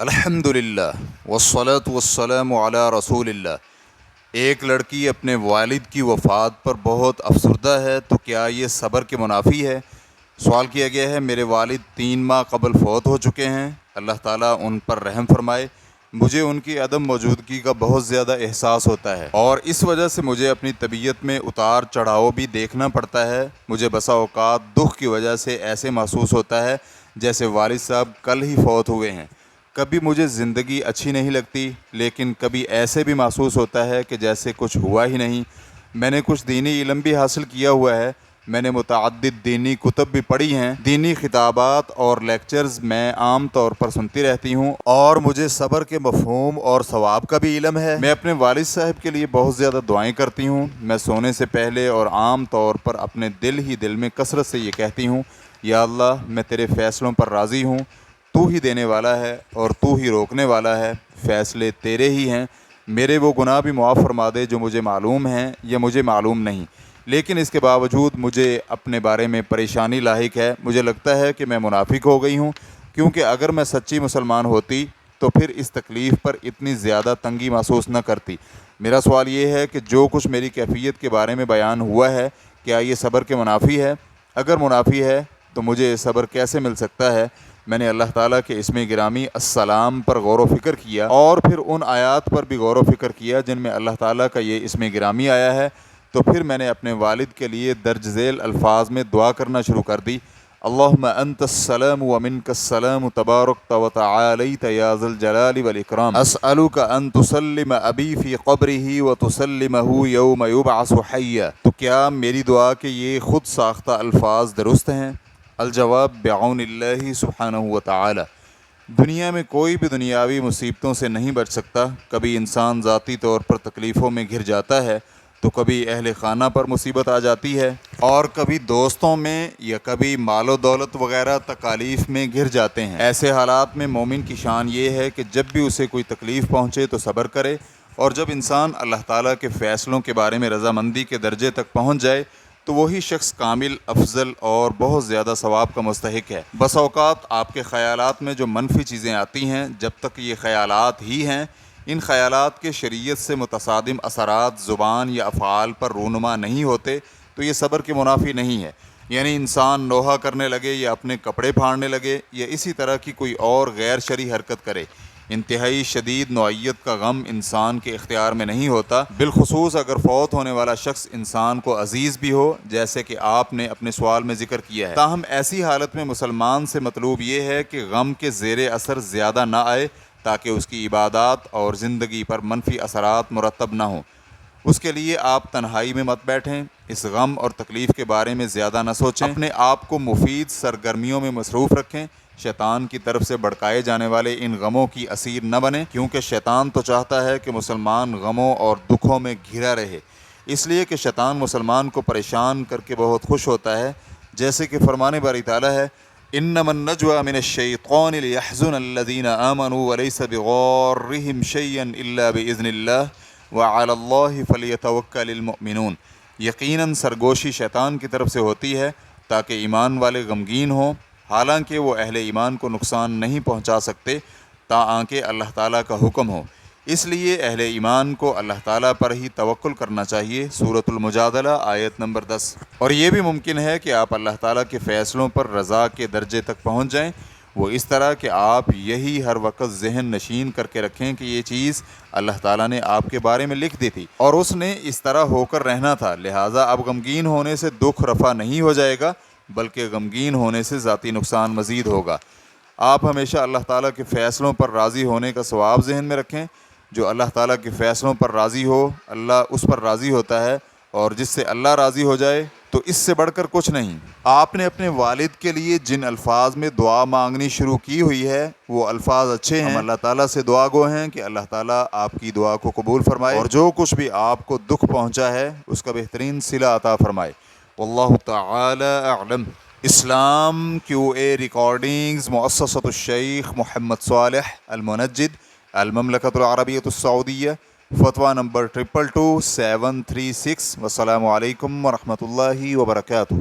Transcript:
الحمدللہ والصلاة والسلام علی رسول اللہ۔ ایک لڑکی اپنے والد کی وفات پر بہت افسردہ ہے، تو کیا یہ صبر کے منافی ہے؟ سوال کیا گیا ہے۔ میرے والد 3 ماہ قبل فوت ہو چکے ہیں، اللہ تعالیٰ ان پر رحم فرمائے۔ مجھے ان کی عدم موجودگی کا بہت زیادہ احساس ہوتا ہے، اور اس وجہ سے مجھے اپنی طبیعت میں اتار چڑھاؤ بھی دیکھنا پڑتا ہے۔ مجھے بسا اوقات دکھ کی وجہ سے ایسے محسوس ہوتا ہے جیسے والد صاحب کل ہی فوت ہوئے ہیں۔ کبھی مجھے زندگی اچھی نہیں لگتی، لیکن کبھی ایسے بھی محسوس ہوتا ہے کہ جیسے کچھ ہوا ہی نہیں۔ میں نے کچھ دینی علم بھی حاصل کیا ہوا ہے، میں نے متعدد دینی کتب بھی پڑھی ہیں، دینی خطابات اور لیکچرز میں عام طور پر سنتی رہتی ہوں، اور مجھے صبر کے مفہوم اور ثواب کا بھی علم ہے۔ میں اپنے والد صاحب کے لیے بہت زیادہ دعائیں کرتی ہوں۔ میں سونے سے پہلے اور عام طور پر اپنے دل میں کثرت سے یہ کہتی ہوں، یا اللہ، میں تیرے فیصلوں پر راضی ہوں، تو ہی دینے والا ہے اور تو ہی روکنے والا ہے، فیصلے تیرے ہی ہیں۔ میرے وہ گناہ بھی معاف فرما دے جو مجھے معلوم ہیں یا مجھے معلوم نہیں، لیکن اس کے باوجود مجھے اپنے بارے میں پریشانی لاحق ہے۔ مجھے لگتا ہے کہ میں منافق ہو گئی ہوں، کیونکہ اگر میں سچی مسلمان ہوتی تو پھر اس تکلیف پر اتنی زیادہ تنگی محسوس نہ کرتی۔ میرا سوال یہ ہے کہ جو کچھ میری کیفیت کے بارے میں بیان ہوا ہے، کیا یہ صبر کے منافی ہے؟ اگر منافی ہے تو مجھے صبر کیسے مل سکتا ہے؟ میں نے اللہ تعالیٰ کے اسم گرامی السلام پر غور و فکر کیا، اور پھر ان آیات پر بھی غور و فکر کیا جن میں اللہ تعالیٰ کا یہ اسم گرامی آیا ہے۔ تو پھر میں نے اپنے والد کے لیے درج ذیل الفاظ میں دعا کرنا شروع کر دی: اللہم انت السلام ومنک السلام تبارکت وتعالیت یا ذا الجلال والاکرام، اسألک ان تسلم ابی فی قبرہ وتسلمہ یوم یبعث حیا۔ تو کیا میری دعا کے یہ خود ساختہ الفاظ درست ہیں؟ الجواب بعون اللہ سبحانہ وتعالی۔ دنیا میں کوئی بھی دنیاوی مصیبتوں سے نہیں بچ سکتا۔ کبھی انسان ذاتی طور پر تکلیفوں میں گھر جاتا ہے، تو کبھی اہل خانہ پر مصیبت آ جاتی ہے، اور کبھی دوستوں میں، یا کبھی مال و دولت وغیرہ تکالیف میں گھر جاتے ہیں۔ ایسے حالات میں مومن کی شان یہ ہے کہ جب بھی اسے کوئی تکلیف پہنچے تو صبر کرے، اور جب انسان اللہ تعالیٰ کے فیصلوں کے بارے میں رضامندی کے درجے تک پہنچ جائے تو وہی شخص کامل، افضل اور بہت زیادہ ثواب کا مستحق ہے۔ بس اوقات آپ کے خیالات میں جو منفی چیزیں آتی ہیں، جب تک یہ خیالات ہی ہیں، ان خیالات کے شریعت سے متصادم اثرات زبان یا افعال پر رونما نہیں ہوتے، تو یہ صبر کے منافی نہیں ہے۔ یعنی انسان نوحہ کرنے لگے، یا اپنے کپڑے پھاڑنے لگے، یا اسی طرح کی کوئی اور غیر شرعی حرکت کرے۔ انتہائی شدید نوعیت کا غم انسان کے اختیار میں نہیں ہوتا، بالخصوص اگر فوت ہونے والا شخص انسان کو عزیز بھی ہو، جیسے کہ آپ نے اپنے سوال میں ذکر کیا ہے۔ تاہم ایسی حالت میں مسلمان سے مطلوب یہ ہے کہ غم کے زیر اثر زیادہ نہ آئے، تاکہ اس کی عبادات اور زندگی پر منفی اثرات مرتب نہ ہوں۔ اس کے لیے آپ تنہائی میں مت بیٹھیں، اس غم اور تکلیف کے بارے میں زیادہ نہ سوچیں، اپنے آپ کو مفید سرگرمیوں میں مصروف رکھیں۔ شیطان کی طرف سے بڑھکائے جانے والے ان غموں کی اسیر نہ بنیں، کیونکہ شیطان تو چاہتا ہے کہ مسلمان غموں اور دکھوں میں گھرا رہے، اس لیے کہ شیطان مسلمان کو پریشان کر کے بہت خوش ہوتا ہے، جیسے کہ فرمان باری تعالیٰ ہے: انما النجوى من الشیطان لیحزن الذین آمنوا ولیس بغارهم شیئا الا باذن اللہ وعلی اللہ فلیتوکل المؤمنون۔ یقیناً سرگوشی شیطان کی طرف سے ہوتی ہے تاکہ ایمان والے غمگین ہوں، حالانکہ وہ اہل ایمان کو نقصان نہیں پہنچا سکتے تاکہ اللہ تعالیٰ کا حکم ہو۔ اس لیے اہل ایمان کو اللہ تعالیٰ پر ہی توکل کرنا چاہیے۔ سورۃ المجادلہ آیت نمبر 10۔ اور یہ بھی ممکن ہے کہ آپ اللہ تعالیٰ کے فیصلوں پر رضا کے درجے تک پہنچ جائیں، وہ اس طرح کہ آپ یہی ہر وقت ذہن نشین کر کے رکھیں کہ یہ چیز اللہ تعالیٰ نے آپ کے بارے میں لکھ دی تھی، اور اس نے اس طرح ہو کر رہنا تھا، لہٰذا اب غمگین ہونے سے دکھ رفع نہیں ہو جائے گا، بلکہ غمگین ہونے سے ذاتی نقصان مزید ہوگا۔ آپ ہمیشہ اللہ تعالیٰ کے فیصلوں پر راضی ہونے کا ثواب ذہن میں رکھیں۔ جو اللہ تعالیٰ کے فیصلوں پر راضی ہو، اللہ اس پر راضی ہوتا ہے، اور جس سے اللہ راضی ہو جائے تو اس سے بڑھ کر کچھ نہیں۔ آپ نے اپنے والد کے لیے جن الفاظ میں دعا مانگنی شروع کی ہوئی ہے، وہ الفاظ اچھے ہیں۔ ہم اللہ تعالیٰ سے دعا گو ہیں کہ اللہ تعالیٰ آپ کی دعا کو قبول فرمائے، اور جو کچھ بھی آپ کو دکھ پہنچا ہے اس کا بہترین صلہ عطا فرمائے۔ واللہ تعالی اعلم۔ اسلام کیو اے ریکارڈنگز، مؤسسۃ الشیخ محمد صالح المنجد، المملکۃ العربیۃ السعودیہ، فتویٰ نمبر 222736۔ والسلام علیکم ورحمۃ اللہ وبرکاتہ۔